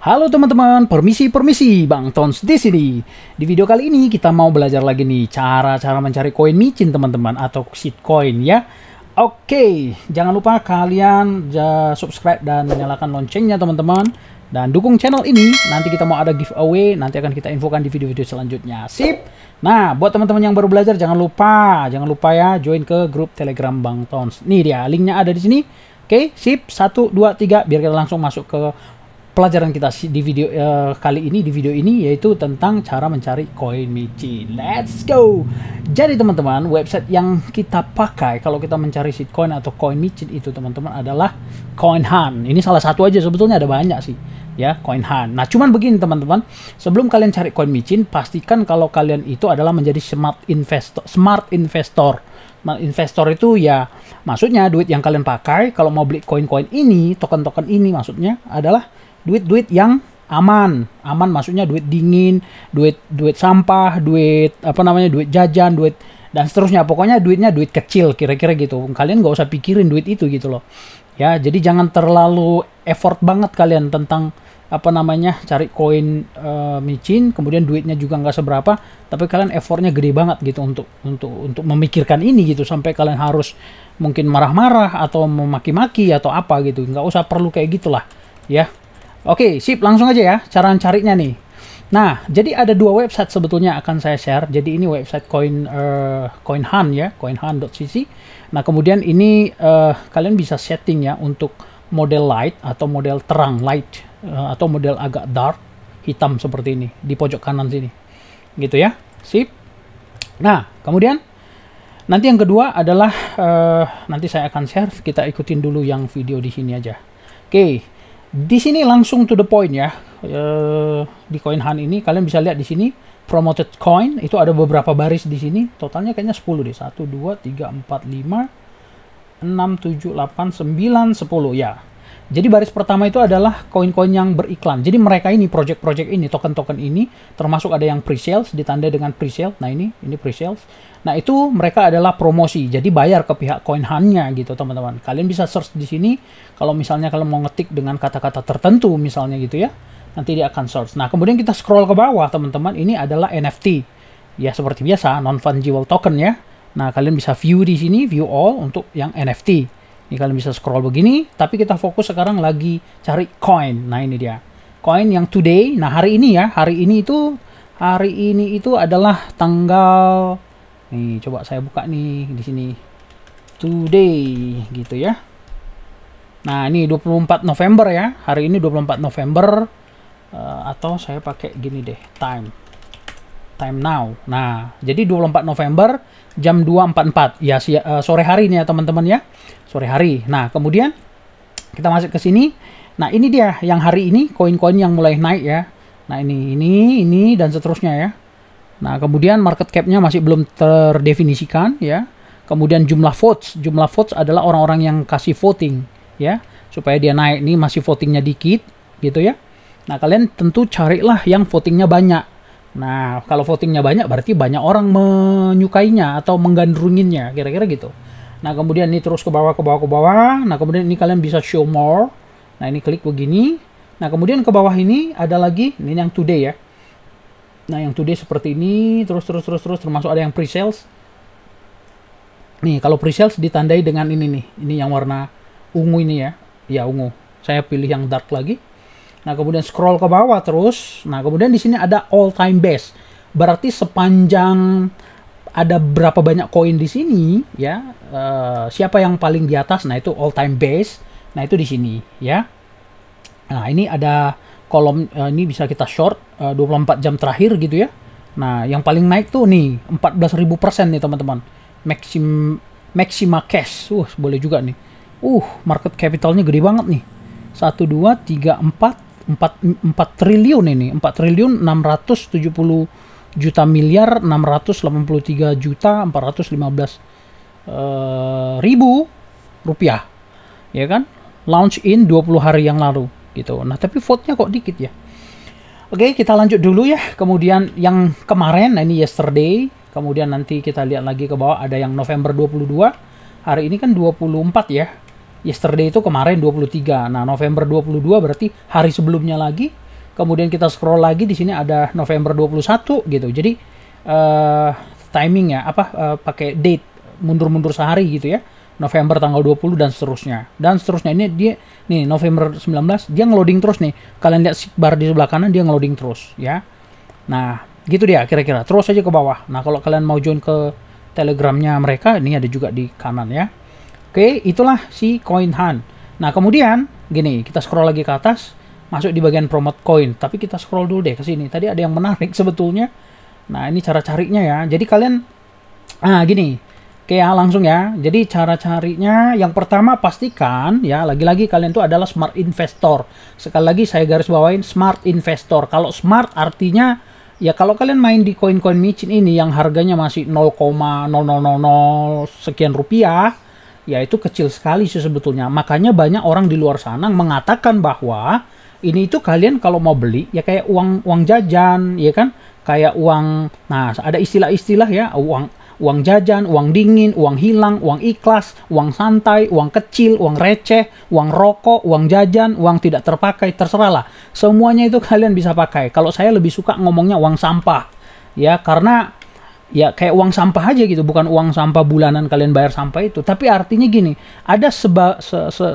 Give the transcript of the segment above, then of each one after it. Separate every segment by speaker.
Speaker 1: Halo teman-teman, permisi, Bang Tons di sini. Di video kali ini kita mau belajar lagi nih cara mencari koin micin teman-teman atau shitcoin ya. Oke, jangan lupa kalian subscribe dan nyalakan loncengnya teman-teman. Dan dukung channel ini, nanti kita mau ada giveaway, nanti akan kita infokan di video-video selanjutnya. Sip. Nah, buat teman-teman yang baru belajar jangan lupa ya join ke grup Telegram Bang Tons. Nih dia, linknya ada di sini. Oke, sip. 1, 2, 3 biar kita langsung masuk ke pelajaran kita di video kali ini, yaitu tentang cara mencari koin micin. Let's go. Jadi teman-teman, website yang kita pakai kalau kita mencari shitcoin atau koin micin itu teman-teman adalah CoinHunt. Ini salah satu aja, sebetulnya ada banyak sih ya, CoinHunt. Nah, cuman begini teman-teman, sebelum kalian cari koin micin, pastikan kalau kalian itu adalah menjadi smart investor. Smart investor itu ya maksudnya duit yang kalian pakai kalau mau beli koin-koin ini, token-token ini maksudnya adalah duit yang aman maksudnya duit dingin, duit sampah, duit jajan, duit dan seterusnya, pokoknya duitnya duit kecil kira-kira gitu. Kalian nggak usah pikirin duit itu gitu loh ya. Jadi jangan terlalu effort banget kalian tentang cari koin micin, kemudian duitnya juga nggak seberapa, tapi kalian effortnya gede banget gitu untuk memikirkan ini gitu, sampai kalian harus mungkin marah-marah atau memaki-maki atau apa gitu. Nggak usah perlu kayak gitulah ya. Oke, sip, langsung aja ya cara carinya nih. Nah, jadi ada dua website sebetulnya akan saya share. Jadi ini website CoinHunt ya, coinhunt.cc. Nah, kemudian ini kalian bisa setting ya untuk model light atau model terang light atau model agak dark hitam seperti ini di pojok kanan sini. Gitu ya. Sip. Nah, kemudian nanti yang kedua adalah nanti saya akan share, kita ikutin dulu yang video di sini aja. Oke. Di sini langsung to the point ya. Di CoinHunt ini kalian bisa lihat di sini promoted coin itu ada beberapa baris di sini. Totalnya kayaknya 10 deh. 1 2 3 4 5 6 7 8 9 10 ya. Jadi baris pertama itu adalah koin-koin yang beriklan. Jadi mereka ini project-project ini, token-token ini termasuk ada yang pre-sales, ditandai dengan pre-sale. Nah, ini pre-sales. Nah, itu mereka adalah promosi. Jadi bayar ke pihak CoinHunt-nya gitu, teman-teman. Kalian bisa search di sini kalau misalnya kalian mau ngetik dengan kata-kata tertentu misalnya gitu ya. Nanti dia akan search. Nah, kemudian kita scroll ke bawah, teman-teman. Ini adalah NFT. Ya, seperti biasa, non-fungible token ya. Nah, kalian bisa view di sini, view all untuk yang NFT. Ini kalian bisa scroll begini, tapi kita fokus sekarang lagi cari coin. Nah, ini dia. Coin yang today. Nah, hari ini ya. Hari ini itu adalah tanggal, nih coba saya buka nih di sini. Today gitu ya. Nah, ini 24 November ya. Hari ini 24 November atau saya pakai gini deh, time now. Nah, jadi 24 November jam 2.44 ya, sore hari nih ya teman-teman ya. Sore hari. Nah, kemudian kita masuk ke sini. Nah, ini dia yang hari ini koin-koin yang mulai naik ya. Nah, ini dan seterusnya ya. Nah, kemudian market cap-nya masih belum terdefinisikan ya. Kemudian jumlah votes adalah orang-orang yang kasih voting ya, supaya dia naik. Nih masih votingnya dikit gitu ya. Nah, kalian tentu carilah yang votingnya banyak. Nah, kalau votingnya banyak berarti banyak orang menyukainya atau menggandrunginnya, kira-kira gitu. Nah, kemudian ini terus ke bawah. Nah, kemudian ini kalian bisa show more. Nah, ini klik begini. Nah, kemudian ke bawah ini ada lagi, ini yang today ya. Nah, yang today seperti ini, terus termasuk ada yang pre-sales. Nih, kalau pre-sales ditandai dengan ini nih. Ini yang warna ungu ini ya. Ya, ungu. Saya pilih yang dark lagi. Nah, kemudian scroll ke bawah terus. Nah, kemudian di sini ada all time best. Berarti sepanjang ada berapa banyak koin di sini ya, siapa yang paling di atas, nah itu all time base. Nah, itu di sini ya. Nah, ini ada kolom, ini bisa kita short 24 jam terakhir gitu ya. Nah, yang paling naik tuh nih 14.000% nih teman-teman. Maxima cash boleh juga nih. Market capitalnya gede banget nih. 1 2 3 4 triliun ini. 4 triliun 670 juta miliar 683 juta 415 ribu rupiah ya kan, launch in 20 hari yang lalu gitu. Nah, tapi vote-nya kok dikit ya. Oke, kita lanjut dulu ya. Kemudian yang kemarin, nah ini yesterday, kemudian nanti kita lihat lagi ke bawah ada yang November 22. Hari ini kan 24 ya. Yesterday itu kemarin 23. Nah, November 22 berarti hari sebelumnya lagi Kemudian kita scroll lagi, di sini ada November 21 gitu. Jadi timing ya, pakai date mundur-mundur sehari gitu ya. November tanggal 20 dan seterusnya. Dan seterusnya, ini dia nih November 19 dia ngeloading terus nih. Kalian lihat bar di sebelah kanan, dia ngeloading terus ya. Nah, gitu dia kira-kira. Terus aja ke bawah. Nah, kalau kalian mau join ke Telegramnya mereka, ini ada juga di kanan ya. Oke, itulah si Coin Hunt. Nah, kemudian gini, kita scroll lagi ke atas, masuk di bagian promote coin. Tapi kita scroll dulu deh ke sini. Tadi ada yang menarik sebetulnya. Nah, ini cara carinya ya. Jadi kalian gini. Oke ya, langsung ya. Jadi cara carinya, yang pertama pastikan ya, lagi-lagi kalian itu adalah smart investor. Sekali lagi saya garis bawain smart investor. Kalau smart artinya ya, kalau kalian main di koin-koin micin ini yang harganya masih 0,0000 sekian rupiah, ya itu kecil sekali sih sebetulnya. Makanya banyak orang di luar sana mengatakan bahwa ini itu kalian kalau mau beli ya kayak uang jajan, ya kan? Kayak uang, nah ada istilah-istilah ya, uang jajan, uang dingin, uang hilang, uang ikhlas, uang santai, uang kecil, uang receh, uang rokok, uang jajan, uang tidak terpakai, terserahlah. Semuanya itu kalian bisa pakai. Kalau saya lebih suka ngomongnya uang sampah. Ya, karena ya kayak uang sampah aja gitu, bukan uang sampah bulanan kalian bayar sampah itu. Tapi artinya gini, ada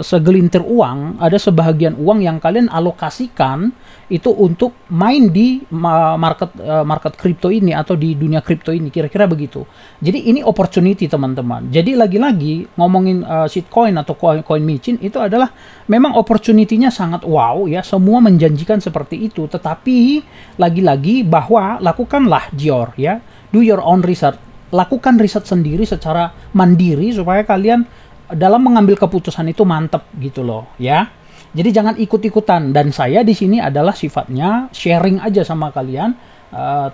Speaker 1: segelintir uang, ada sebahagian uang yang kalian alokasikan itu untuk main di market kripto ini atau di dunia kripto ini, kira-kira begitu. Jadi ini opportunity teman-teman. Jadi lagi-lagi ngomongin shitcoin atau koin micin itu adalah memang opportunity-nya sangat wow ya, semua menjanjikan seperti itu. Tetapi lagi-lagi bahwa lakukanlah Dior ya, do your own research, lakukan riset sendiri secara mandiri supaya kalian dalam mengambil keputusan itu mantep gitu loh ya. Jadi jangan ikut-ikutan, dan saya di sini adalah sifatnya sharing aja sama kalian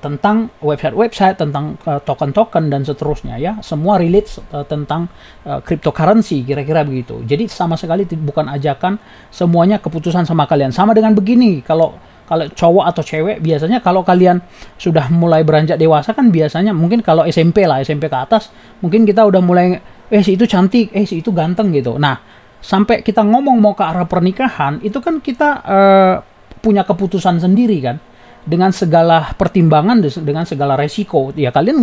Speaker 1: tentang website-website, tentang token-token dan seterusnya ya. Semua relate tentang cryptocurrency, kira-kira begitu. Jadi sama sekali bukan ajakan semuanya keputusan sama kalian. Sama dengan begini, kalau cowok atau cewek biasanya kalau kalian sudah mulai beranjak dewasa kan biasanya mungkin kalau SMP lah, SMP ke atas, mungkin kita udah mulai si itu cantik, si itu ganteng gitu. Nah, sampai kita ngomong mau ke arah pernikahan, itu kan kita punya keputusan sendiri kan, dengan segala pertimbangan, dengan segala resiko ya, kalian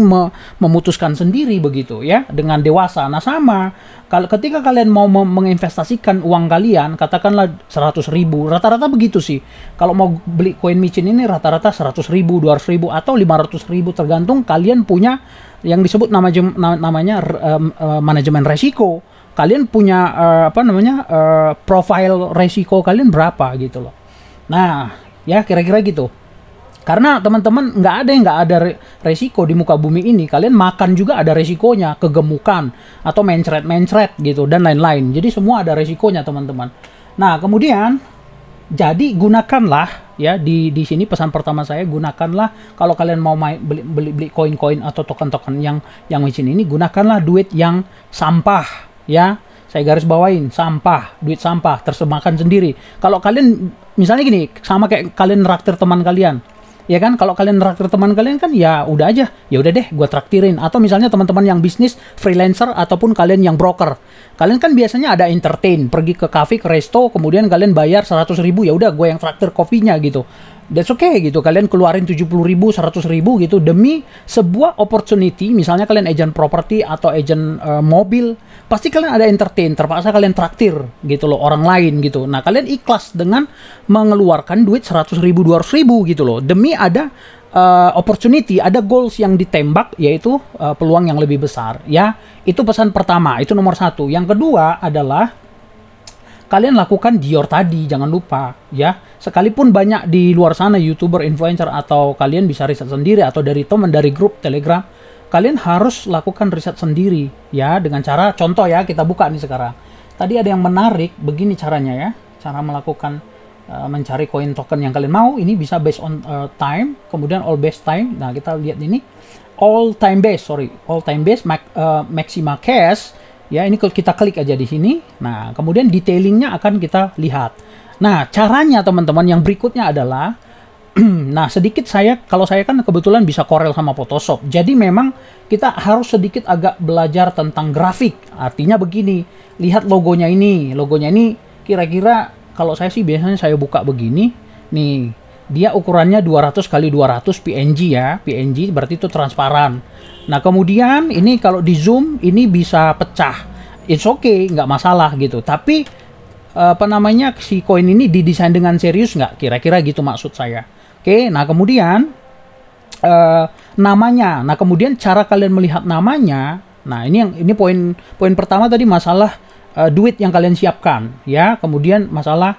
Speaker 1: memutuskan sendiri begitu ya, dengan dewasa. Nah sama, kalau ketika kalian mau menginvestasikan uang kalian, katakanlah 100.000, rata-rata begitu sih, kalau mau beli koin micin ini rata-rata 100.000, 200.000 atau 500.000, tergantung kalian punya yang disebut namanya manajemen resiko. Kalian punya profile resiko kalian berapa gitu loh. Nah ya kira-kira gitu. Karena teman-teman nggak ada resiko di muka bumi ini. Kalian makan juga ada resikonya, kegemukan atau mencret gitu dan lain-lain. Jadi semua ada resikonya teman-teman. Nah kemudian jadi gunakanlah ya, di sini pesan pertama saya, gunakanlah kalau kalian mau beli koin-koin atau token-token yang micin ini, gunakanlah duit yang sampah. Ya, saya garis bawain, sampah, duit sampah, tersemakan sendiri. Kalau kalian, misalnya gini, sama kayak kalian traktir teman kalian, ya kan? Kalau kalian traktir teman kalian kan, ya udah aja, ya udah deh, gue traktirin. Atau misalnya teman-teman yang bisnis, freelancer, ataupun kalian yang broker, kalian kan biasanya ada entertain, pergi ke cafe, ke resto, kemudian kalian bayar 100.000, ya udah gue yang traktir kopinya gitu. That's okay gitu, kalian keluarin 70.000, 100.000 gitu demi sebuah opportunity. Misalnya kalian agent properti atau agent mobil, pasti kalian ada entertain, terpaksa kalian traktir gitu loh orang lain gitu. Nah kalian ikhlas dengan mengeluarkan duit 100.000, 200.000 gitu loh, demi ada opportunity, ada goals yang ditembak, yaitu peluang yang lebih besar ya. Itu pesan pertama, itu nomor satu. Yang kedua adalah kalian lakukan Dior tadi, jangan lupa ya. Sekalipun banyak di luar sana YouTuber, influencer, atau kalian bisa riset sendiri atau dari teman, dari grup Telegram, kalian harus lakukan riset sendiri ya, dengan cara, contoh ya, kita buka nih sekarang. Tadi ada yang menarik, begini caranya ya, cara melakukan mencari koin token yang kalian mau. Ini bisa based on time, kemudian all base time. Nah kita lihat ini all time base maxima cash ya. Ini kita klik aja di sini. Nah kemudian detailingnya akan kita lihat. Nah caranya teman-teman yang berikutnya adalah nah sedikit kalau saya kan kebetulan bisa Corel sama Photoshop, jadi memang kita harus sedikit agak belajar tentang grafik. Artinya begini, lihat logonya ini kira-kira, kalau saya sih biasanya saya buka begini nih, Dia ukurannya 200 kali 200 PNG ya. PNG berarti itu transparan. Nah, kemudian ini kalau di zoom ini bisa pecah. It's okay, nggak masalah gitu. Tapi apa namanya, si koin ini didesain dengan serius nggak? Kira-kira gitu maksud saya. Oke, nah kemudian namanya. Nah, kemudian cara kalian melihat namanya. Nah, ini poin pertama tadi masalah duit yang kalian siapkan ya. Kemudian masalah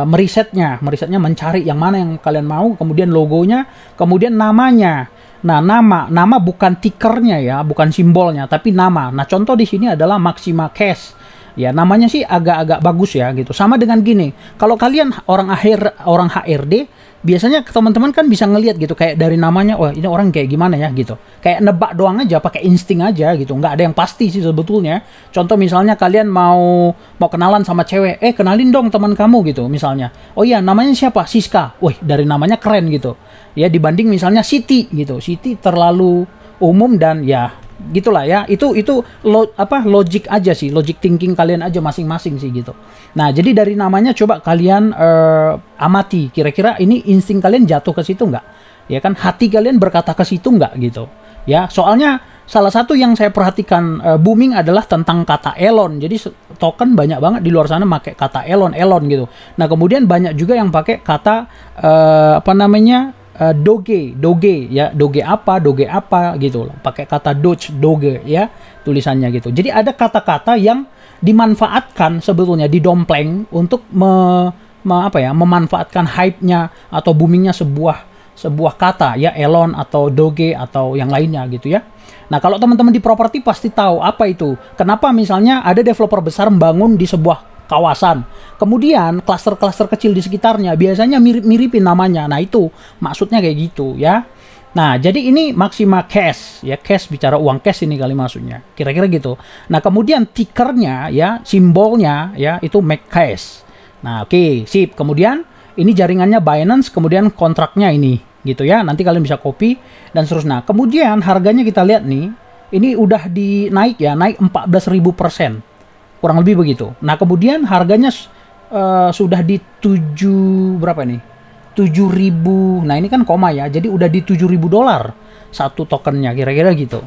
Speaker 1: merisetnya mencari yang mana yang kalian mau, kemudian logonya, kemudian namanya. Nah, nama bukan tikernya ya, bukan simbolnya, tapi nama. Nah, contoh di sini adalah Maxima Cash. Ya, namanya sih agak-agak bagus ya gitu. Sama dengan gini, kalau kalian orang HRD, biasanya teman-teman kan bisa ngelihat gitu, kayak dari namanya, wah ini orang kayak gimana ya gitu. Kayak nebak doang aja, pakai insting aja gitu. Nggak ada yang pasti sih sebetulnya. Contoh misalnya kalian mau kenalan sama cewek, kenalin dong teman kamu gitu misalnya. Oh iya, namanya siapa? Siska. Wih, dari namanya keren gitu. Ya, dibanding misalnya Siti gitu. Siti terlalu umum dan ya gitulah ya. Itu logik aja sih, logic thinking kalian aja masing-masing sih gitu. Nah, jadi dari namanya coba kalian amati, kira-kira ini insting kalian jatuh ke situ nggak? Ya kan, hati kalian berkata ke situ nggak gitu. Ya, soalnya salah satu yang saya perhatikan booming adalah tentang kata Elon. Jadi token banyak banget di luar sana pakai kata Elon gitu. Nah, kemudian banyak juga yang pakai kata Doge ya, Doge apa gitu, pakai kata Doge ya tulisannya gitu. Jadi ada kata-kata yang dimanfaatkan sebetulnya, didompleng untuk memanfaatkan hype-nya atau boomingnya sebuah kata ya, Elon atau Doge atau yang lainnya gitu ya. Nah, kalau teman-teman di properti pasti tahu apa itu. Kenapa misalnya ada developer besar membangun di sebuah kawasan, kemudian klaster-klaster kecil di sekitarnya biasanya mirip-miripin namanya. Nah, itu maksudnya kayak gitu ya. Nah, jadi ini Maxima Cash ya, cash bicara uang cash ini kali maksudnya, kira-kira gitu. Nah, kemudian tickernya ya, simbolnya ya itu make cash. Nah, oke, sip. Kemudian ini jaringannya Binance, kemudian kontraknya ini gitu ya, nanti kalian bisa copy dan seterusnya. Kemudian harganya kita lihat nih, ini udah naik 14.000%. Kurang lebih begitu. Nah, kemudian harganya sudah di 7 berapa nih? 7.000. Nah, ini kan koma ya. Jadi udah di $7.000 satu tokennya, kira-kira gitu.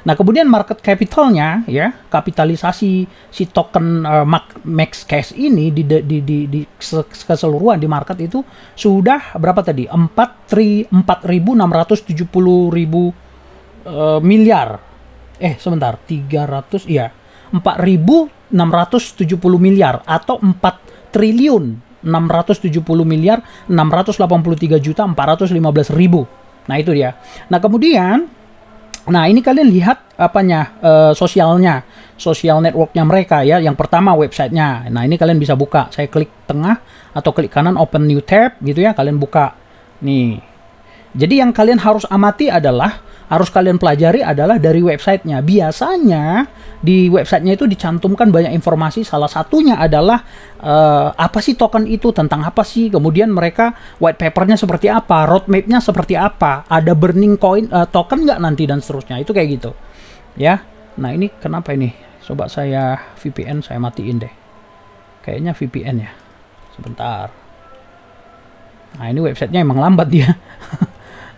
Speaker 1: Nah, kemudian market capitalnya ya, kapitalisasi si token Max Cash ini di keseluruhan di market itu sudah berapa tadi? 4.670.000 miliar. Sebentar, 300 ya. 4.670 miliar atau 4.670.683.415.000. Nah, itu dia. Nah, kemudian ini kalian lihat sosialnya, social networknya mereka ya. Yang pertama websitenya. Nah, ini kalian bisa buka. Saya klik tengah atau klik kanan open new tab gitu ya. Kalian buka. Nih. Jadi yang kalian harus amati harus kalian pelajari adalah dari websitenya. Biasanya di websitenya itu dicantumkan banyak informasi. Salah satunya adalah apa sih token itu, tentang apa sih. Kemudian mereka white papernya seperti apa, roadmapnya seperti apa, ada burning coin token nggak nanti dan seterusnya. Itu kayak gitu. Ya. Nah, ini kenapa ini? Coba saya VPN saya matiin deh. Kayaknya VPN ya. Sebentar. Nah, ini websitenya emang lambat dia.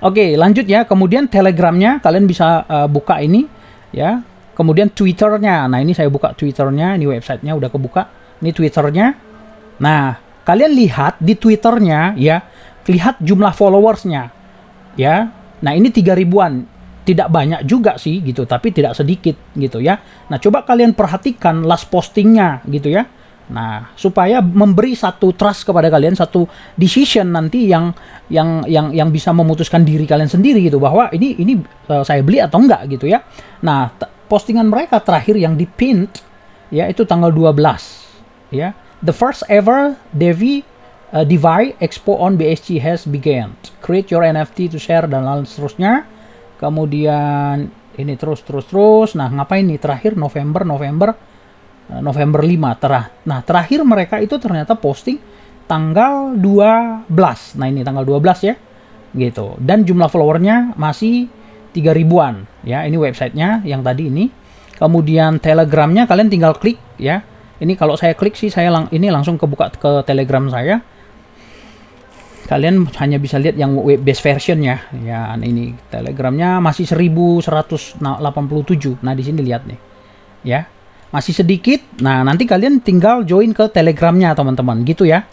Speaker 1: Oke, lanjut ya. Kemudian Telegramnya kalian bisa buka ini ya. Kemudian Twitternya. Nah, ini saya buka Twitternya. Ini websitenya udah kebuka. Ini Twitternya. Nah, kalian lihat di Twitternya ya, lihat jumlah followersnya ya. Nah, ini 3.000-an. Tidak banyak juga sih gitu, tapi tidak sedikit gitu ya. Nah, coba kalian perhatikan last postingnya gitu ya. Nah, supaya memberi satu trust kepada kalian, satu decision nanti yang bisa memutuskan diri kalian sendiri gitu, bahwa ini saya beli atau enggak gitu ya. Nah, postingan mereka terakhir yang di pinned ya itu tanggal 12 ya. The first ever DeFi Expo on BSC has begun. Create your NFT to share dan lain seterusnya. Kemudian ini terus. Nah, ngapain nih terakhir November 5 Nah, terakhir mereka itu ternyata posting tanggal 12. Nah, ini tanggal 12 ya. Gitu. Dan jumlah followernya masih 3.000-an ya. Ini websitenya yang tadi ini. Kemudian Telegramnya kalian tinggal klik ya. Ini kalau saya klik sih ini langsung kebuka ke Telegram saya. kalian hanya bisa lihat yang web based version ya. Ya, ini Telegramnya masih 1187. Nah, di sini lihat nih. Ya. Masih sedikit. Nah, nanti kalian tinggal join ke Telegramnya, teman-teman, gitu ya.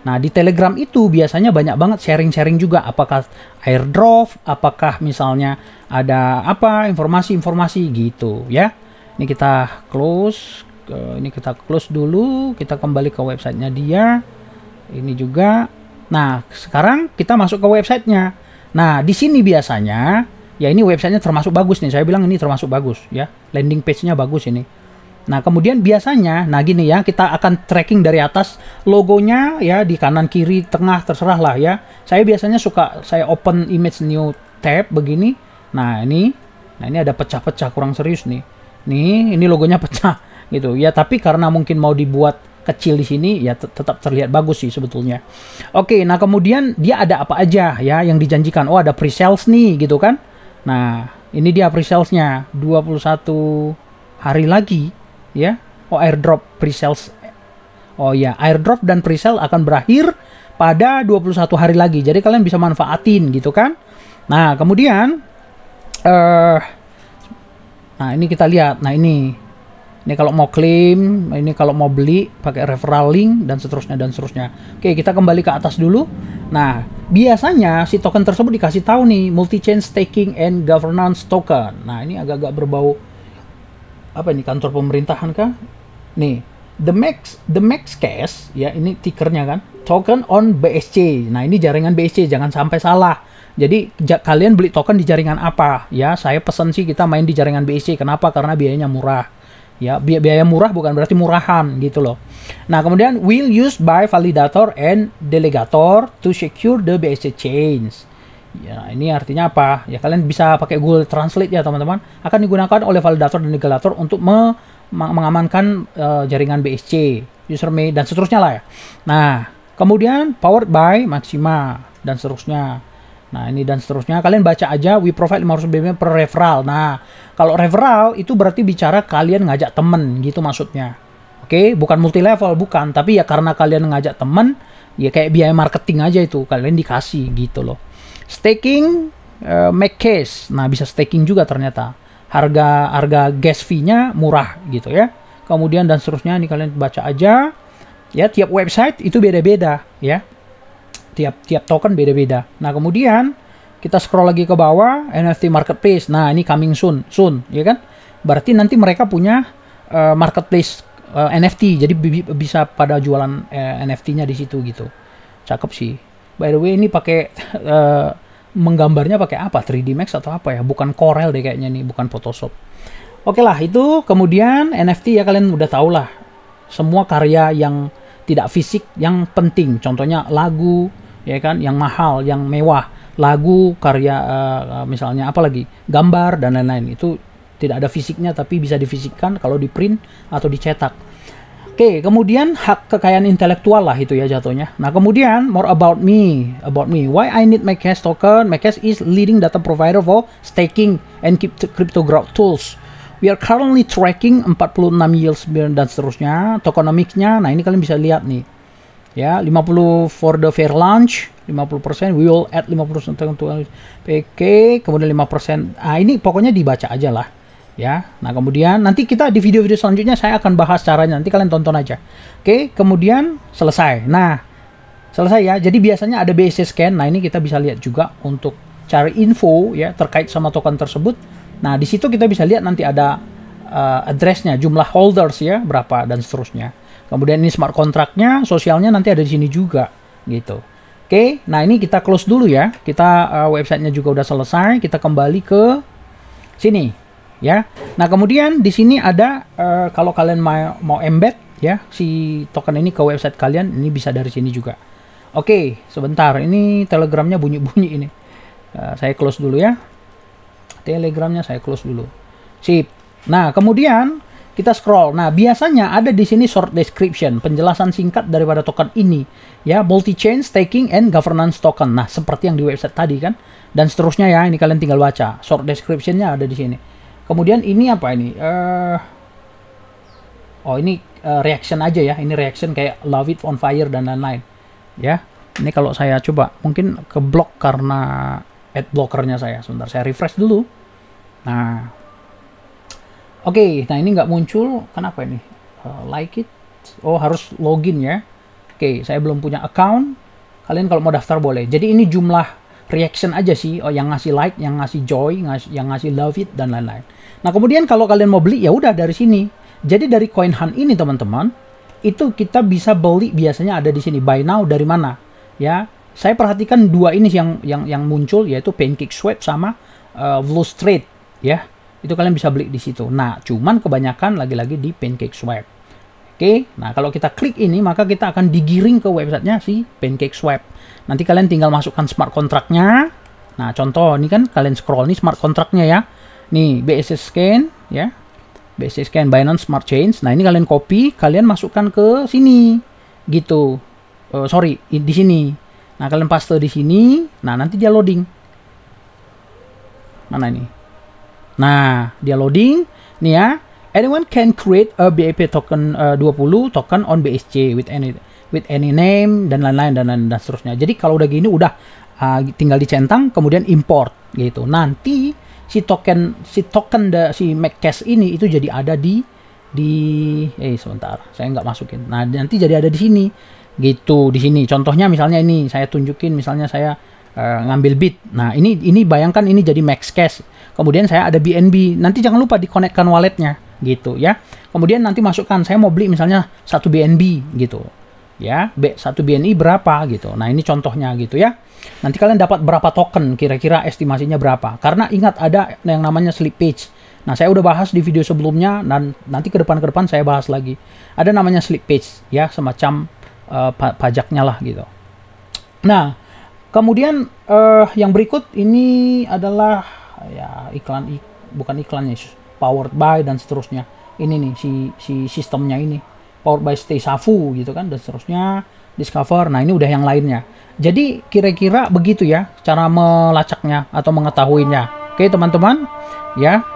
Speaker 1: Nah, di Telegram itu biasanya banyak banget sharing-sharing juga, apakah airdrop, apakah misalnya ada apa informasi-informasi gitu ya. Ini kita close, dulu, kita kembali ke websitenya dia. Ini juga. Nah, sekarang kita masuk ke websitenya. Nah, di sini biasanya ya ini websitenya termasuk bagus nih. Saya bilang ini termasuk bagus ya. Landing page-nya bagus ini. Nah, kemudian biasanya, nah gini ya, kita akan tracking dari atas logonya ya, di kanan, kiri, tengah, terserah lah ya. Saya biasanya suka, saya open image new tab begini. Nah, ini ada pecah-pecah, kurang serius nih. Ini logonya pecah gitu ya, tapi karena mungkin mau dibuat kecil di sini ya tetap terlihat bagus sih sebetulnya. Oke, nah kemudian dia ada apa aja ya yang dijanjikan. Oh, ada pre-sales nih gitu kan. Nah, ini dia pre-salesnya 21 hari lagi. Ya, oh airdrop pre-sales. Oh ya, airdrop dan pre-sale akan berakhir pada 21 hari lagi. Jadi kalian bisa manfaatin gitu kan. Nah, kemudian nah ini kita lihat. Nah, ini kalau mau klaim, ini kalau mau beli pakai referral link dan seterusnya. Oke, kita kembali ke atas dulu. Nah, biasanya si token tersebut dikasih tahu nih, multi-chain staking and governance token. Nah, ini agak-agak berbau apa ini, kantor pemerintahan kah? Nih, the max cash ya, ini tickernya kan, token on BSC. Nah, ini jaringan BSC, jangan sampai salah. Jadi kalian beli token di jaringan apa ya? Saya pesan sih kita main di jaringan BSC. Kenapa? Karena biayanya murah. Ya, biaya murah bukan berarti murahan gitu loh. Nah, kemudian will used by validator and delegator to secure the BSC chains. Ya, ini artinya apa? Ya, kalian bisa pakai Google Translate ya, teman-teman. Akan digunakan oleh validator dan delegator untuk mengamankan jaringan BSC, username, dan seterusnya lah ya. Nah, kemudian powered by Maxima, dan seterusnya. Nah, ini dan seterusnya. Kalian baca aja, we provide 500 BBM per referral. Nah, kalau referral itu berarti bicara kalian ngajak temen gitu maksudnya. Oke, bukan multi level, bukan. Tapi ya karena kalian ngajak temen, ya kayak biaya marketing aja itu. Kalian dikasih gitu loh. Staking make cash. Nah, bisa staking juga ternyata. Harga gas fee-nya murah gitu ya. Kemudian dan seterusnya, ini kalian baca aja. Ya, tiap website itu beda-beda ya. Tiap token beda-beda. Nah, kemudian kita scroll lagi ke bawah, NFT marketplace. Nah, ini coming soon, ya kan? Berarti nanti mereka punya marketplace NFT. Jadi bisa pada jualan NFT-nya di situ gitu. Cakep sih. By the way, ini pakai menggambarnya pakai apa? 3D Max atau apa ya? Bukan Corel deh kayaknya nih, bukan Photoshop. Oke lah, itu kemudian NFT ya, kalian udah tau lah. Semua karya yang tidak fisik yang penting. Contohnya lagu, ya kan, yang mahal, yang mewah. Lagu, karya misalnya apa lagi? Gambar dan lain-lain. Itu tidak ada fisiknya tapi bisa difisikkan kalau di print atau dicetak. Oke, kemudian hak kekayaan intelektual lah itu ya jatuhnya. Nah, kemudian more about me. Why I need MyCash token? MyCash is leading data provider for staking and cryptograph tools. We are currently tracking 46 yields dan seterusnya. Tokenomics-nya, nah ini kalian bisa lihat nih. Ya, 50 for the fair launch, 50%, we will add 50% to PK, kemudian 5%. Ah, ini pokoknya dibaca aja lah. Ya, nah kemudian nanti kita di video-video selanjutnya saya akan bahas caranya, nanti kalian tonton aja. Oke, kemudian selesai. Nah, selesai ya. Jadi biasanya ada BSC scan. Nah, ini kita bisa lihat juga untuk cari info ya terkait sama token tersebut. Nah, di situ kita bisa lihat nanti ada address-nya, jumlah holders ya, berapa dan seterusnya. Kemudian ini smart contract-nya, sosialnya nanti ada di sini juga gitu. Oke, nah ini kita close dulu ya. Kita websitenya juga udah selesai. Kita kembali ke sini. Ya, nah kemudian di sini ada kalau kalian mau embed ya si token ini ke website kalian, ini bisa dari sini juga. Oke, sebentar, ini Telegramnya bunyi-bunyi ini. Saya close dulu ya. Telegramnya saya close dulu. Sip. Nah kemudian kita scroll. Nah biasanya ada di sini short description, penjelasan singkat daripada token ini. Ya, multi-chain staking and governance token. Nah seperti yang di website tadi kan, dan seterusnya ya. Ini kalian tinggal baca. Short descriptionnya ada di sini. Kemudian ini apa ini? Oh ini reaction aja ya. Ini reaction kayak Love It on Fire dan lain-lain. Ya. Ini kalau saya coba mungkin keblok karena ad blockernya saya. Sebentar, saya refresh dulu. Nah, oke, nah ini nggak muncul. Kenapa ini? Like it. Oh, harus login ya. Oke, saya belum punya account. Kalian kalau mau daftar boleh. Jadi ini jumlah reaction aja sih. Oh, yang ngasih like, yang ngasih joy, yang ngasih love it dan lain-lain. Nah, kemudian kalau kalian mau beli ya udah dari sini. Jadi dari Coin Hunt ini teman-teman, itu kita bisa beli biasanya ada di sini. Buy now dari mana? Ya, saya perhatikan dua ini yang muncul yaitu Pancake Swap sama Blue Street ya. Itu kalian bisa beli di situ. Nah, cuman kebanyakan lagi-lagi di Pancake Swap. Oke, nah kalau kita klik ini maka kita akan digiring ke websitenya si Pancake Swap. Nanti kalian tinggal masukkan smart kontraknya. Nah, contoh ini kan kalian scroll nih smart kontraknya ya. Nih BSC scan ya. BSC scan Binance Smart Chain. Nah, ini kalian copy, kalian masukkan ke sini gitu. Sorry, di sini. Nah, kalian paste di sini. Nah, nanti dia loading. Mana ini? Nah, dia loading. Nih ya. Anyone can create a BIP token 20 token on BSC with any name dan lain-lain dan seterusnya. Jadi kalau udah gini udah tinggal dicentang kemudian import gitu. Nanti si McCash ini itu jadi ada di sebentar, saya nggak masukin. Nah, nanti jadi ada di sini gitu, di sini. Contohnya misalnya ini saya tunjukin, misalnya saya ngambil bit. Nah, ini bayangkan ini jadi MaxCash. Kemudian saya ada BNB. Nanti jangan lupa dikonekkan walletnya gitu ya. Kemudian nanti masukkan saya mau beli misalnya 1 BNB gitu. Ya, 1 BNI berapa gitu. Nah, ini contohnya gitu ya. Nanti kalian dapat berapa token, kira-kira estimasinya berapa. Karena ingat ada yang namanya slippage. Nah, saya udah bahas di video sebelumnya dan nanti ke depan saya bahas lagi. Ada namanya slippage ya, semacam pajaknya lah gitu. Nah, kemudian yang berikut ini adalah ya bukan iklannya, powered by dan seterusnya. Ini nih si sistemnya ini powered by Stay Safu gitu kan dan seterusnya, Discover. Nah, ini udah yang lainnya. Jadi kira-kira begitu ya cara melacaknya atau mengetahuinya. Oke teman-teman ya.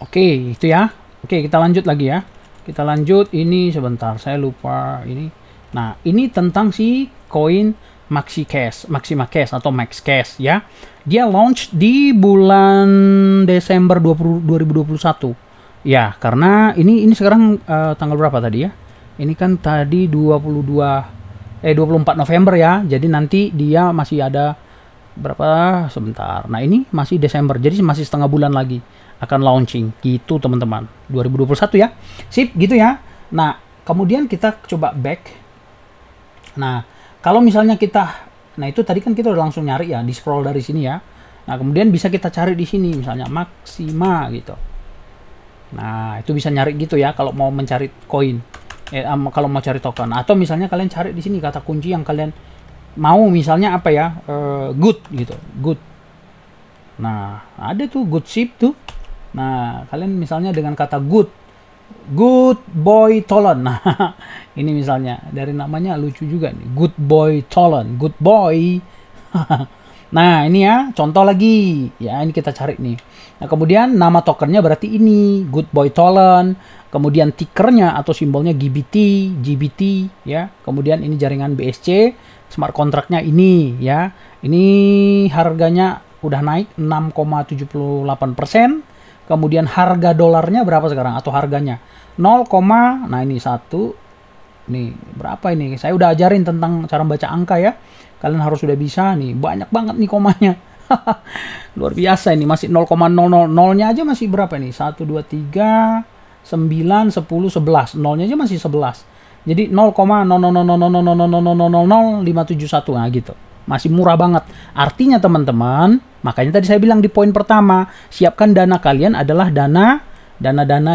Speaker 1: Oke itu ya. Oke, kita lanjut lagi ya. Kita lanjut ini sebentar, saya lupa ini. Nah, ini tentang si koin MaxiMacash atau MaxCash ya. Dia launch di bulan Desember 2021. Ya, karena ini sekarang tanggal berapa tadi ya? Ini kan tadi 24 November ya. Jadi nanti dia masih ada berapa sebentar. Nah, ini masih Desember. Jadi masih setengah bulan lagi akan launching gitu teman-teman. 2021 ya. Sip gitu ya. Nah, kemudian kita coba back. Nah, kalau misalnya nah itu tadi kan kita udah langsung nyari ya, di scroll dari sini ya. Nah, kemudian bisa kita cari di sini misalnya Maxima gitu. Nah, itu bisa nyari gitu ya kalau mau mencari koin. Kalau mau cari token, atau misalnya kalian cari di sini kata kunci yang kalian mau, misalnya apa ya, good gitu, good. Nah, ada tuh good ship tuh. Nah, kalian misalnya dengan kata good boy Tolan. Nah, ini misalnya dari namanya lucu juga nih, good boy Tolan, good boy. Nah, ini ya contoh lagi ya, ini kita cari nih. Nah, kemudian nama tokennya berarti ini good boy Tolan. Kemudian tickernya atau simbolnya GBT ya. Kemudian ini jaringan BSC, smart kontraknya ini ya. Ini harganya udah naik 6,78%. Kemudian harga dolarnya berapa sekarang atau harganya 0, nah ini 1. Nih, berapa ini? Saya udah ajarin tentang cara baca angka ya. Kalian harus sudah bisa nih. Banyak banget nih komanya. Luar biasa ini, masih 0,000-nya aja masih berapa nih? 1 2 3 9, 10, 11. Nolnya aja masih 11. Jadi 0,00000000571. Nah gitu. Masih murah banget. Artinya teman-teman, makanya tadi saya bilang di poin pertama, siapkan dana kalian adalah dana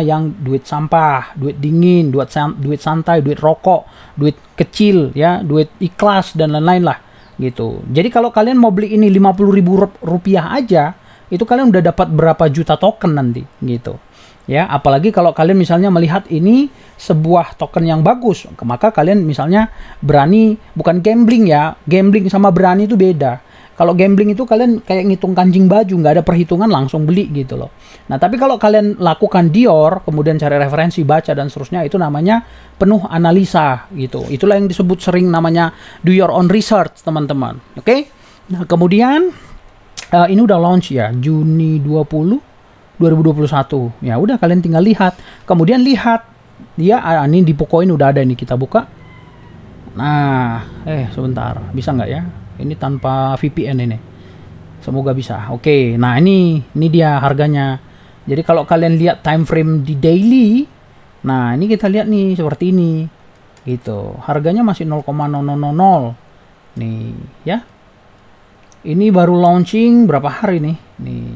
Speaker 1: yang duit sampah, duit dingin, duit santai, duit rokok, duit kecil ya, duit ikhlas dan lain-lain lah gitu. Jadi kalau kalian mau beli ini 50.000 rupiah aja, itu kalian udah dapat berapa juta token nanti gitu. Ya, apalagi kalau kalian misalnya melihat ini sebuah token yang bagus, maka kalian misalnya berani, bukan gambling ya, gambling sama berani itu beda. Kalau gambling itu kalian kayak ngitung kancing baju, nggak ada perhitungan, langsung beli gitu loh. Nah, tapi kalau kalian lakukan Dior, kemudian cari referensi, baca dan seterusnya, itu namanya penuh analisa gitu. Itulah yang disebut sering namanya do your own research, teman-teman. Oke? Nah, kemudian ini udah launch ya, Juni 2021. Ya udah, kalian tinggal lihat. Kemudian lihat dia ini di Pocoin udah ada nih, kita buka. Nah, sebentar, bisa nggak ya? Ini tanpa VPN ini. Semoga bisa. Oke, nah ini dia harganya. Jadi kalau kalian lihat time frame di daily, nah ini kita lihat nih seperti ini. Gitu. Harganya masih 0,0000. Nih, ya. Ini baru launching berapa hari nih? Nih.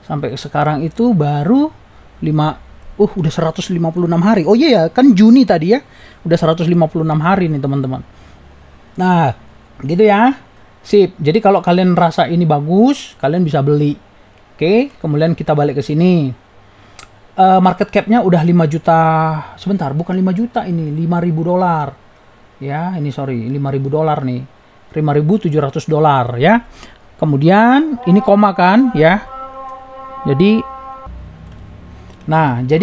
Speaker 1: Sampai sekarang itu baru udah 156 hari. Oh iya ya, kan Juni tadi ya. Udah 156 hari nih, teman-teman. Nah, gitu ya. Sip. Jadi kalau kalian rasa ini bagus, kalian bisa beli. Oke, kemudian kita balik ke sini. Market cap-nya udah 5 juta. Sebentar, bukan 5 juta ini, $5.000. Ya, ini sorry, $5.000 nih. $5.700 ya. Kemudian ini koma kan ya. Jadi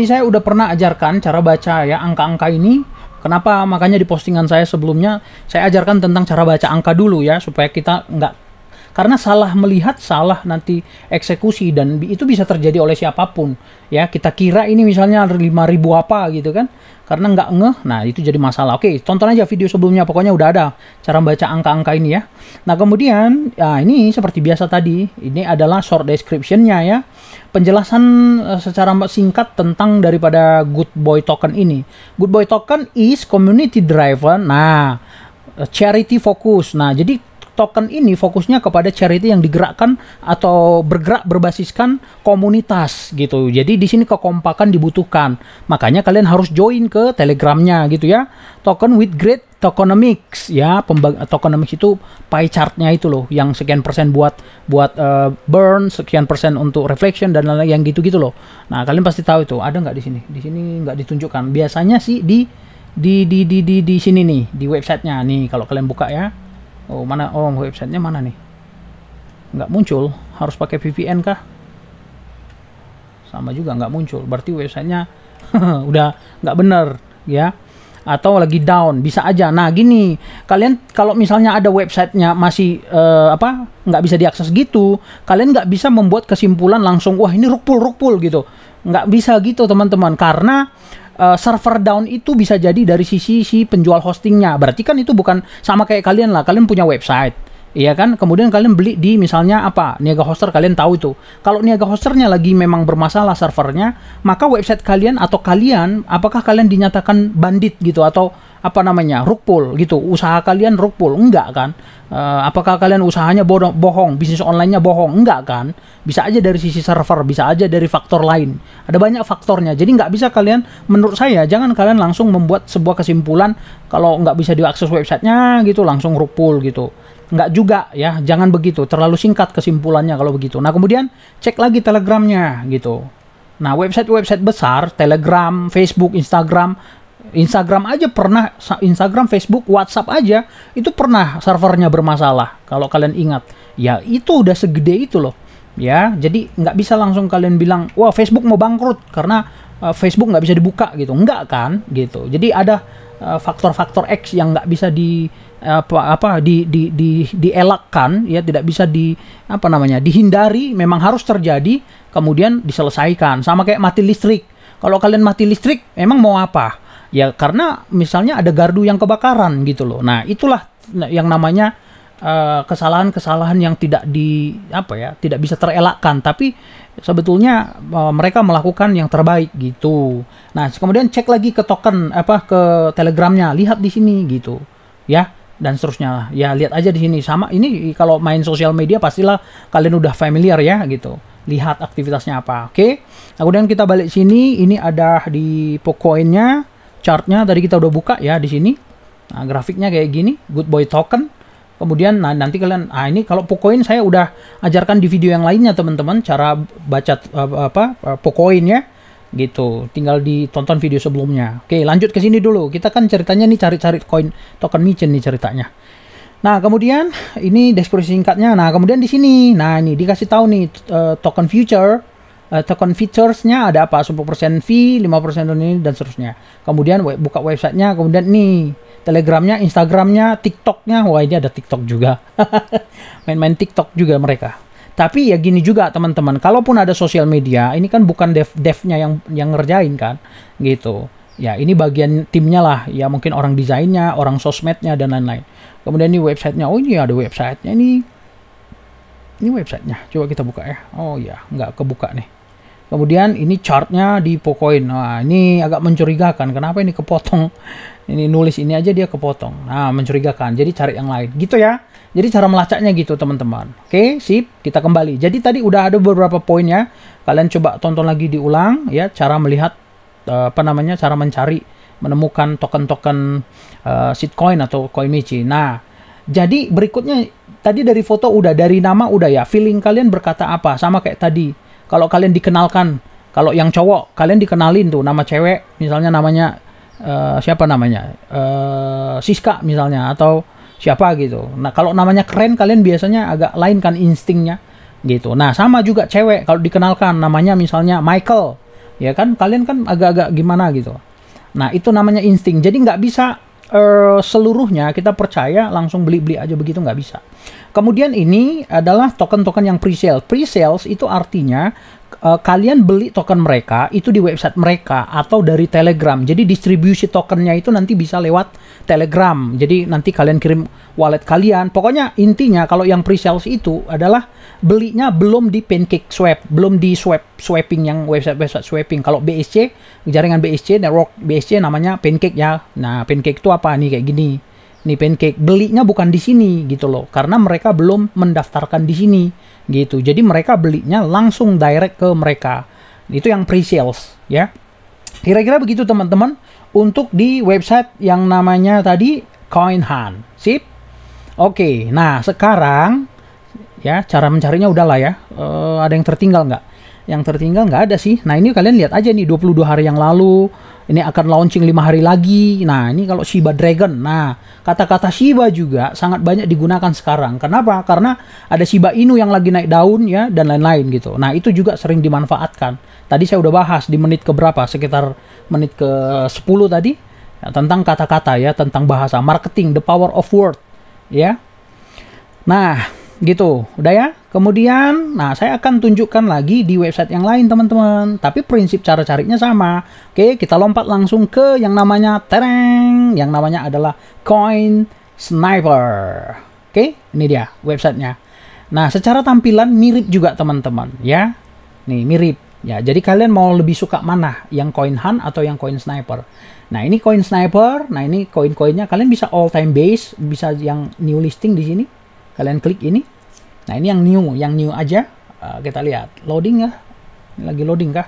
Speaker 1: saya udah pernah ajarkan cara baca ya angka-angka ini. Kenapa? Makanya di postingan saya sebelumnya saya ajarkan tentang cara baca angka dulu ya, supaya kita karena salah melihat, salah nanti eksekusi, dan itu bisa terjadi oleh siapapun ya. Kita kira ini misalnya 5.000 apa gitu kan, karena nggak ngeh, nah itu jadi masalah. Oke, tonton aja video sebelumnya, pokoknya udah ada cara baca angka-angka ini ya. Nah kemudian ya ini seperti biasa tadi, ini adalah short description-nya ya, penjelasan secara singkat tentang daripada Good Boy Token ini. Good Boy Token is community driven, nah charity focus. Nah jadi token ini fokusnya kepada charity yang digerakkan atau bergerak berbasiskan komunitas gitu. Jadi di sini kekompakan dibutuhkan. Makanya kalian harus join ke Telegramnya gitu ya. Token with great tokenomics ya. Tokenomics itu pie chartnya itu loh, yang sekian persen buat burn, sekian persen untuk reflection dan lain-lain yang gitu-gitu loh. Nah kalian pasti tahu itu. Ada nggak di sini? Di sini nggak ditunjukkan. Biasanya sih di sini nih, di websitenya nih. Kalau kalian buka ya. Oh mana? Oh websitenya mana nih? Nggak muncul. Harus pakai VPN kah? Sama juga nggak muncul. Berarti websitenya udah nggak bener ya. Atau lagi down, bisa aja. Nah gini, kalian kalau misalnya ada websitenya masih nggak bisa diakses gitu, kalian nggak bisa membuat kesimpulan langsung, wah ini rug pull gitu. Nggak bisa gitu teman-teman, karena server down itu bisa jadi dari sisi si penjual hostingnya. Berarti kan itu bukan sama kayak kalian lah. Kalian punya website, iya kan? Kemudian kalian beli di misalnya Niaga Hoster, kalian tahu itu. Kalau Niaga Hosternya lagi memang bermasalah servernya, maka website kalian atau apakah kalian dinyatakan bandit gitu atau rug pull gitu? Usaha kalian rug pull? Enggak kan? Apakah kalian usahanya bohong, bisnis online-nya bohong? Enggak kan? Bisa aja dari sisi server, bisa aja dari faktor lain. Ada banyak faktornya. Jadi nggak bisa kalian, menurut saya, jangan kalian langsung membuat sebuah kesimpulan kalau nggak bisa diakses websitenya gitu, langsung rug pull gitu. Nggak juga ya, jangan begitu. Terlalu singkat kesimpulannya kalau begitu. Nah kemudian cek lagi Telegramnya gitu. Nah website besar, Telegram, Facebook, Instagram aja pernah, Instagram, Facebook, WhatsApp aja itu pernah servernya bermasalah. Kalau kalian ingat, ya itu udah segede itu loh. Ya, jadi nggak bisa langsung kalian bilang, wah Facebook mau bangkrut karena Facebook nggak bisa dibuka gitu. Enggak kan, gitu. Jadi ada faktor-faktor X yang nggak bisa dielakkan, ya tidak bisa dihindari, memang harus terjadi, kemudian diselesaikan. Sama kayak mati listrik. Kalau kalian mati listrik, emang mau apa? Ya karena misalnya ada gardu yang kebakaran gitu loh. Nah itulah yang namanya kesalahan-kesalahan yang tidak bisa terelakkan, tapi sebetulnya mereka melakukan yang terbaik gitu. Nah kemudian cek lagi ke token ke Telegramnya, lihat di sini gitu ya, dan seterusnya ya, lihat aja di sini. Sama ini kalau main sosial media pastilah kalian udah familiar ya gitu, lihat aktivitasnya apa. Oke, kemudian kita balik sini, ini ada di Pocoin-nya, chartnya tadi kita udah buka ya di sini. Nah, grafiknya kayak gini, Good Boy Token. Kemudian nanti kalian, ini kalau Pocoin saya udah ajarkan di video yang lainnya teman-teman, cara baca Pocoin ya gitu. Tinggal ditonton video sebelumnya. Oke, lanjut ke sini dulu. Kita kan ceritanya nih cari-cari koin token micin nih ceritanya. Nah, kemudian ini deskripsi singkatnya. Nah, kemudian di sini, nah ini dikasih tahu nih token future, token featuresnya ada apa? 10% fee, 5% ini dan seterusnya. Kemudian buka websitenya, kemudian nih Telegramnya, Instagramnya, TikToknya. Wah, ini ada TikTok juga. Main-main TikTok juga mereka. Tapi ya gini juga teman-teman, kalaupun ada sosial media, ini kan bukan devnya yang ngerjain kan, gitu. Ya ini bagian timnya lah, ya mungkin orang desainnya, orang sosmednya dan lain-lain. Kemudian ini websitenya, oh ini ada websitenya ini websitenya, coba kita buka ya. Oh ya, nggak kebuka nih. Kemudian ini chartnya di Pocoin. Nah ini agak mencurigakan, kenapa ini kepotong? Ini nulis ini aja dia kepotong. Nah mencurigakan, jadi cari yang lain, gitu ya. Jadi cara melacaknya gitu teman-teman. Oke, sip, kita kembali. Jadi tadi udah ada beberapa poinnya. Kalian coba tonton lagi diulang ya, cara melihat cara mencari, menemukan token-token shitcoin atau CoinMici. Nah, jadi berikutnya tadi dari foto udah, dari nama udah ya. Feeling kalian berkata apa? Sama kayak tadi. Kalau kalian dikenalkan, kalau yang cowok kalian dikenalin tuh nama cewek, misalnya namanya siapa namanya? Siska misalnya atau siapa gitu. Nah, kalau namanya keren kalian biasanya agak lain kan instingnya gitu. Nah, sama juga cewek kalau dikenalkan namanya misalnya Michael, ya kan kalian kan agak-agak gimana gitu. Nah, itu namanya insting. Jadi nggak bisa seluruhnya kita percaya langsung beli-beli aja begitu, nggak bisa. Kemudian ini adalah token-token yang pre-sale. Pre-sales itu artinya kalian beli token mereka itu di website mereka atau dari Telegram. Jadi distribusi tokennya itu nanti bisa lewat Telegram. Jadi nanti kalian kirim wallet kalian. Pokoknya intinya kalau yang pre-sales itu adalah belinya belum di pancake swap, belum di swapping yang website swapping. Kalau BSC, jaringan BSC, network BSC namanya pancake ya. Nah, pancake itu apa nih, kayak gini. Nih pancake, belinya bukan di sini gitu loh. Karena mereka belum mendaftarkan di sini gitu. Jadi mereka belinya langsung direct ke mereka. Itu yang pre-sales ya. Kira-kira begitu teman-teman untuk di website yang namanya tadi CoinHunt. Sip. Oke, nah sekarang ya cara mencarinya udahlah ya. Ada yang tertinggal nggak? Yang tertinggal nggak ada sih. Nah ini kalian lihat aja nih 22 hari yang lalu. Ini akan launching 5 hari lagi. Nah ini kalau Shiba Dragon. Nah kata-kata Shiba juga sangat banyak digunakan sekarang. Kenapa? Karena ada Shiba Inu yang lagi naik daun ya dan lain-lain gitu. Nah itu juga sering dimanfaatkan. Tadi saya udah bahas di menit keberapa? Sekitar menit ke 10 tadi. Ya, tentang kata-kata ya. Tentang bahasa marketing. The power of word. Ya. Nah gitu, udah ya. Kemudian, nah saya akan tunjukkan lagi di website yang lain teman-teman. Tapi prinsip cara carinya sama. Oke, kita lompat langsung ke yang namanya tereng. Yang namanya adalah Coin Sniper. Oke, ini dia websitenya. Nah, secara tampilan mirip juga teman-teman ya. Nih mirip. Ya, jadi kalian mau lebih suka mana? Yang CoinHunt atau yang Coin Sniper? Nah, ini Coin Sniper. Nah, ini koin-koinnya kalian bisa all time base, bisa yang new listing di sini. Kalian klik ini. Nah ini yang new aja. Kita lihat loading ya. Ini lagi loading kah?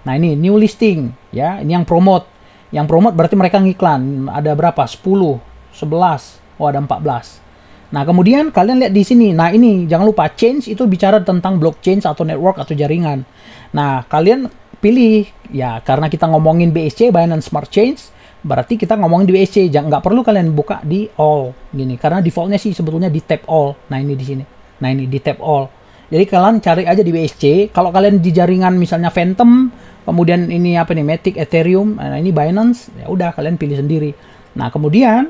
Speaker 1: Nah ini new listing ya. Ini yang promote. Yang promote berarti mereka ngiklan. Ada berapa? 10, 11. Oh ada 14. Nah kemudian kalian lihat di sini. Nah ini jangan lupa change itu bicara tentang blockchain atau network atau jaringan. Nah kalian pilih ya karena kita ngomongin BSC, Binance Smart Chain. Berarti kita ngomongin di BSC, nggak perlu kalian buka di all gini karena defaultnya sih sebetulnya di tab all. Nah ini di sini. Nah ini di tab all. Jadi kalian cari aja di BSC. Kalau kalian di jaringan misalnya Phantom, kemudian ini apa nih Matic, Ethereum, nah ini Binance, ya udah kalian pilih sendiri. Nah kemudian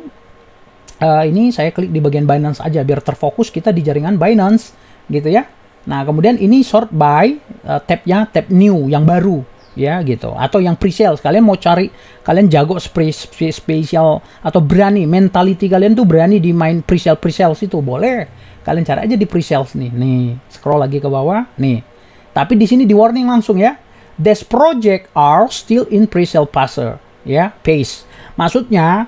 Speaker 1: ini saya klik di bagian Binance aja biar terfokus kita di jaringan Binance gitu ya. Nah kemudian ini sort by tabnya tab new yang baru. Ya gitu, atau yang pre-sales kalian mau cari, kalian jago spesial atau berani, mentality kalian tuh berani di main pre-sales itu boleh, kalian cari aja di pre-sales nih scroll lagi ke bawah nih, tapi di sini di warning langsung ya, this project are still in pre-sale phase ya, phase maksudnya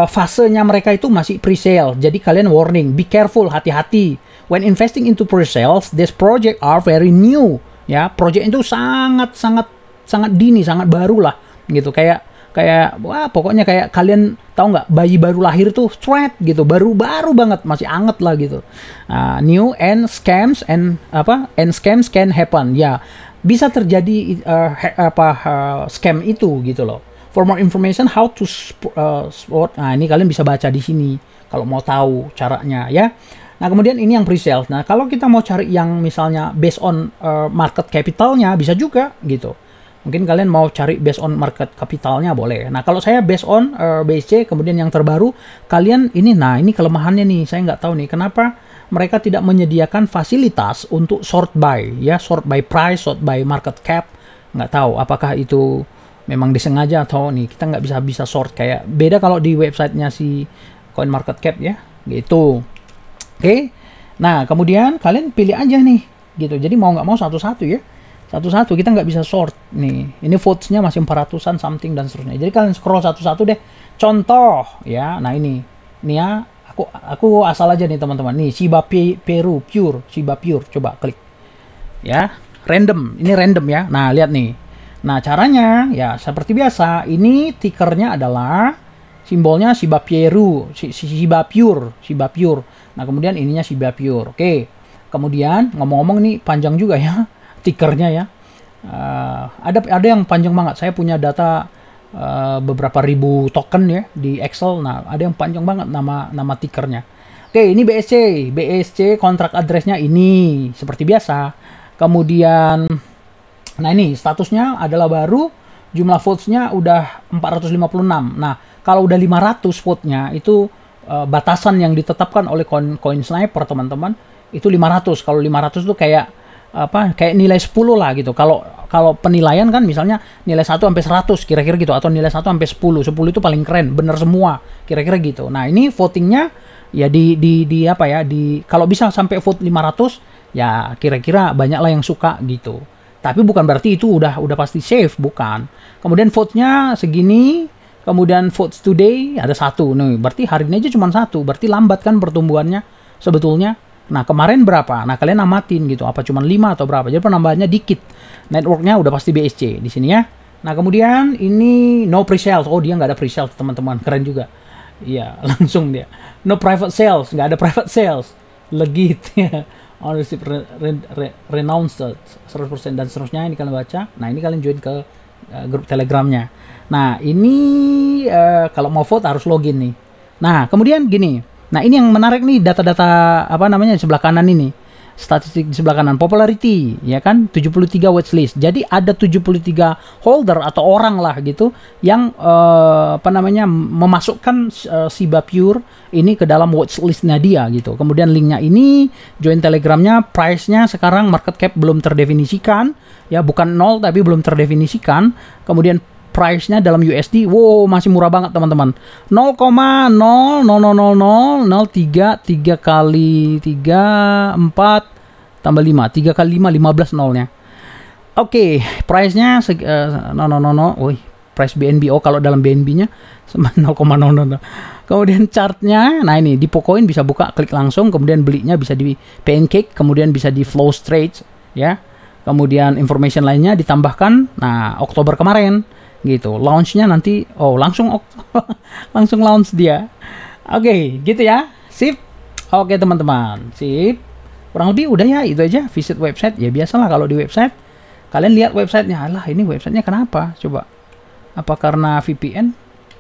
Speaker 1: fasenya mereka itu masih pre-sale, jadi kalian warning, be careful, hati-hati when investing into pre-sales, this project are very new. Ya, project itu sangat dini, sangat baru lah gitu. Kayak wah pokoknya kayak kalian tahu nggak bayi baru lahir tuh straight gitu, baru banget, masih anget lah gitu. New and scams can happen. Ya, bisa terjadi scam itu gitu loh. For more information how to spot. Nah, ini kalian bisa baca di sini. kalau mau tahu caranya ya. Nah, kemudian ini yang pre-sales. Nah, kalau kita mau cari yang misalnya based on market capitalnya, bisa juga gitu. Mungkin kalian mau cari based on market capitalnya boleh. Nah, kalau saya based on BSC, kemudian yang terbaru, kalian ini, nah ini kelemahannya nih, saya nggak tahu nih kenapa mereka tidak menyediakan fasilitas untuk sort by, ya, sort by price, sort by market cap. Nggak tahu apakah itu memang disengaja atau nih kita nggak bisa sort kayak beda kalau di websitenya si CoinMarketCap ya, gitu. Oke, nah kemudian kalian pilih aja nih, gitu. Jadi mau nggak mau satu-satu ya, satu-satu kita nggak bisa sort nih. Ini votes-nya masih 400-an something dan seterusnya. Jadi kalian scroll satu-satu deh. Contoh ya, nah ini ya, aku asal aja nih teman-teman. Nih Shiba Peru Pure, Shiba Pure, coba klik ya, random. Ini random ya. Nah lihat nih. Nah caranya ya seperti biasa. Ini tickernya adalah simbolnya Shiba Peru, Shiba Pure, Shiba Pure. Nah, kemudian ininya Shiba Pure. Oke. Kemudian ngomong-ngomong nih panjang juga ya tickernya ya. Ada yang panjang banget. Saya punya data beberapa ribu token ya di Excel. Nah, ada yang panjang banget nama tickernya. Oke, ini BSC kontrak addressnya ini seperti biasa. Kemudian nah ini statusnya adalah baru, jumlah votes-nya udah 456. Nah, kalau udah 500 vote-nya itu batasan yang ditetapkan oleh CoinSniper teman-teman itu 500. Kalau 500 tuh kayak apa? Kayak nilai 10 lah gitu. Kalau penilaian kan misalnya nilai 1 sampai 100 kira-kira gitu, atau nilai 1 sampai 10. 10 itu paling keren, bener semua, kira-kira gitu. Nah, ini votingnya ya di apa ya? Kalau bisa sampai vote 500 ya kira-kira banyak lah yang suka gitu. Tapi bukan berarti itu udah pasti safe, bukan. Kemudian vote-nya segini. Kemudian votes today ada 1 nih, berarti hari ini aja cuma 1, berarti lambat kan pertumbuhannya sebetulnya. Nah kemarin berapa? Nah kalian amatin gitu, apa cuma 5 atau berapa? Jadi penambahannya dikit. Networknya udah pasti BSC di sini ya. Nah kemudian ini no pre-sales, oh dia nggak ada pre-sales teman-teman, keren juga. Iya langsung dia. No private sales, nggak ada private sales, legit ya. Ownership renounced 100% dan seterusnya. Ini kalian baca. Nah ini kalian join ke grup Telegramnya. Nah ini kalau mau vote harus login nih. Nah kemudian gini. Nah ini yang menarik nih, data-data apa namanya di sebelah kanan ini. Statistik di sebelah kanan, popularity ya kan, 73 watchlist. Jadi ada 73 holder atau orang lah gitu yang apa namanya memasukkan Shiba Pure ini ke dalam watchlistnya dia gitu. Kemudian linknya ini, join Telegramnya, price-nya sekarang market cap belum terdefinisikan ya, bukan 0 tapi belum terdefinisikan. Kemudian price-nya dalam USD, wow masih murah banget teman-teman. 0,00003 kali 3 4 tambah 5, 3 kali 5 15 nolnya. Oke, price-nya price BNB. Oh, kalau dalam BNB-nya 0,00. Kemudian chart-nya, nah ini di Pocoin bisa buka, klik langsung, kemudian belinya bisa di Pancake, kemudian bisa di Flow Trades ya. Kemudian information lainnya ditambahkan. Nah, Oktober kemarin gitu. Launch-nya nanti langsung langsung launch dia. Oke, gitu ya. Sip. Oke, teman-teman. Sip. Kurang lebih udah ya, itu aja. Visit website. Ya biasalah kalau di website kalian lihat websitenya. Alah, ini websitenya kenapa? Coba. Apa karena VPN?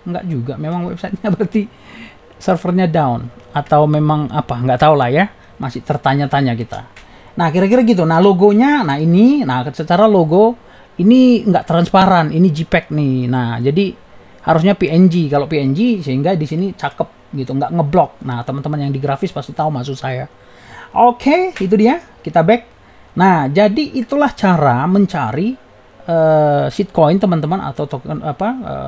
Speaker 1: Enggak juga. Memang websitenya berarti servernya down atau memang apa? Enggak tahu lah ya. Masih tertanya-tanya kita. Nah, kira-kira gitu. Nah, logonya, nah ini, nah secara logo ini nggak transparan, ini JPEG nih. Nah, jadi harusnya PNG. Kalau PNG sehingga di sini cakep gitu, nggak ngeblok. Nah, teman-teman yang di grafis pasti tahu maksud saya. Oke, itu dia. Kita back. Nah, jadi itulah cara mencari shitcoin teman-teman, atau token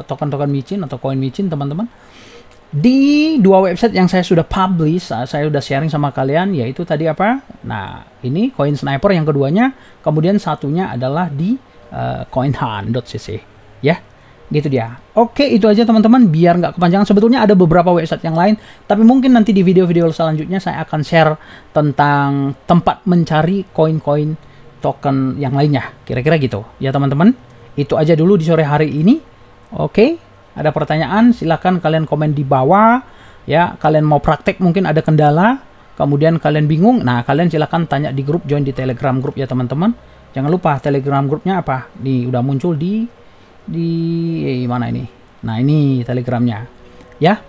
Speaker 1: token micin atau koin micin teman-teman. Di dua website yang saya sudah publish, saya sudah sharing sama kalian, yaitu tadi apa? Nah, ini CoinSniper yang keduanya, kemudian satunya adalah di coinhan.cc ya, gitu dia. Oke, itu aja teman-teman, biar nggak kepanjangan. Sebetulnya ada beberapa website yang lain, tapi mungkin nanti di video-video selanjutnya saya akan share tentang tempat mencari koin-koin token yang lainnya, kira-kira gitu ya teman-teman. Itu aja dulu di sore hari ini. Oke. Ada pertanyaan, silahkan kalian komen di bawah ya. Kalian mau praktek mungkin ada kendala, kemudian kalian bingung, nah kalian silahkan tanya di grup, join di Telegram grup ya teman-teman. Jangan lupa Telegram grupnya apa? Nih udah muncul di mana ini? Nah ini Telegramnya ya.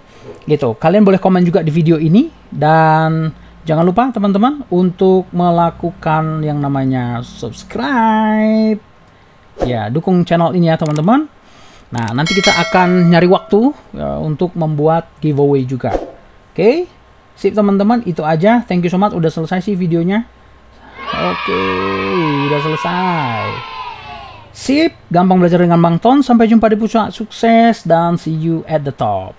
Speaker 1: Gitu. Kalian boleh komen juga di video ini, dan jangan lupa teman-teman untuk melakukan yang namanya subscribe. Ya, dukung channel ini ya teman-teman. Nah, nanti kita akan nyari waktu untuk membuat giveaway juga. Oke, sip teman-teman, itu aja. Thank you so much, udah selesai sih videonya. Oke, udah selesai. Sip, gampang belajar dengan Bang Ton. Sampai jumpa di Pusat Sukses dan see you at the top.